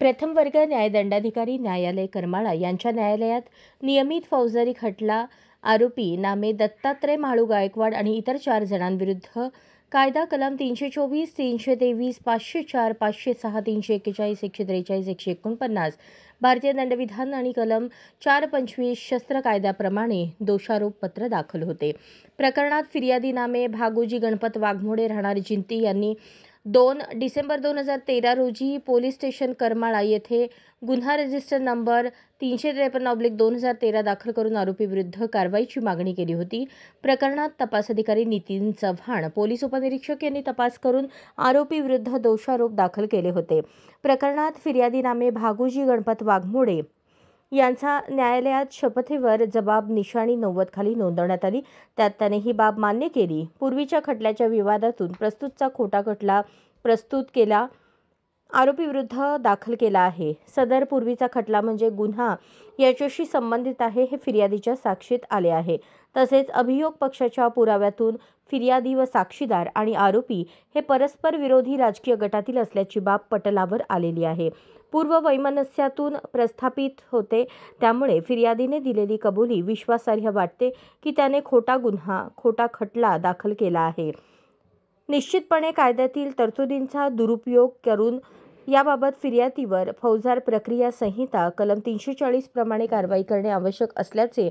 प्रथम वर्ग न्यायदंडाधिकारी न्यायालय करमाळा यांच्या न्यायालयात नियमित फौजदारी खटला आरोपी नामे दत्तात्रय म्हाळू गायकवाड आणि इतर 4 जणांविरुद्ध कायदा कलम 324, 323, 504, 506, 341, 143, 149 भारतीय दंडविधान आणि कलम 425 शस्त्र कायद्याप्रमाणे दोषारोपपत्र दाखल होते. प्रकरणात फिर्यादी नामे भागोजी गणपत वाघमोडे राहणार जिंती यांनी 2 डिसेंबर 2013 रोजी पोलीस स्टेशन करमाळा येथे गुन्हा रजिस्टर नंबर 353/2013 दाखल करून आरोपीविरुद्ध कारवाईची मागणी केली होती. प्रकरणात तपास अधिकारी नितीन चव्हाण, पोलीस उपनिरीक्षक यांनी तपास करून आरोपीविरुद्ध दोषारोप दाखल केले होते. प्रकरणात फिर्यादी नामे भागोजी गणपत वाघमोडे यांचा न्यायालयात शपथेवर जबाब निशाणी 90 खाली नोंदवण्यात आली. त्यात त्याने ही बाब मान्य केली. पूर्वीच्या खटल्याच्या विवादातून प्रस्तुतचा खोटा खटला प्रस्तुत केला आरोपीविरुद्ध दाखल केला आहे. सदर पूर्वीचा खटला म्हणजे गुन्हा याच्याशी संबंधित आहे हे फिर्यादीच्या साक्षीत आले आहे. तसेच अभियोग पक्षाच्या पुराव्यातून फिर्यादी व साक्षीदार आणि आरोपी हे परस्पर विरोधी राजकीय गटातील असल्याची बाब पटलावर आलेली आहे. पूर्व वैमनस्यातून प्रस्थापित होते. त्यामुळे फिर्यादीने दिलेली कबुली विश्वासार्ह वाटते की त्याने खोटा खटला दाखल केला आहे. निश्चितपणे कायद्यातील तरतुदींचा दुरुपयोग करून याबाबत फिर्यादीवर फौजदार प्रक्रिया संहिता कलम 340 प्रमाणे कारवाई करणे आवश्यक असल्याचे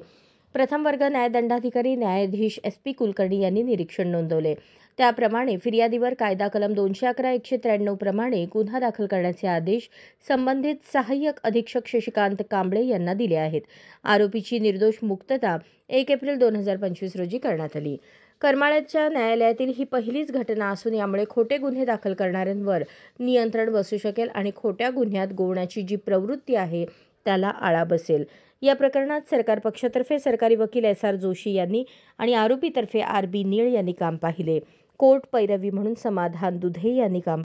प्रथम वर्ग न्यायदंडाधिकारी न्यायाधीश SP कुलकर्णी यांनी निरीक्षण नोंदवले. त्याप्रमाणे फिर्यादीवर कायदा कलम 211, 193 प्रमाणे गुन्हा दाखल करण्याचे आदेश संबंधित सहाय्यक अधीक्षक शशिकांत कांबळे यांना दिले आहेत. आरोपीची निर्दोष मुक्तता 1 एप्रिल 2025 रोजी करण्यात आली. करमाळ्याच्या न्यायालयातील ही पहिलीच घटना असून यामुळे खोटे गुन्हे दाखल करणाऱ्यांवर नियंत्रण बसू शकेल आणि खोट्या गुन्ह्यात गोवण्याची जी प्रवृत्ती आहे त्याला आळा बसेल. या प्रकरणात सरकार पक्षातर्फे सरकारी वकील SR जोशी यांनी आणि आरोपीतर्फे RB नीळ यांनी काम पाहिले. कोर्ट पैरवी म्हणून समाधान दुधे यांनी काम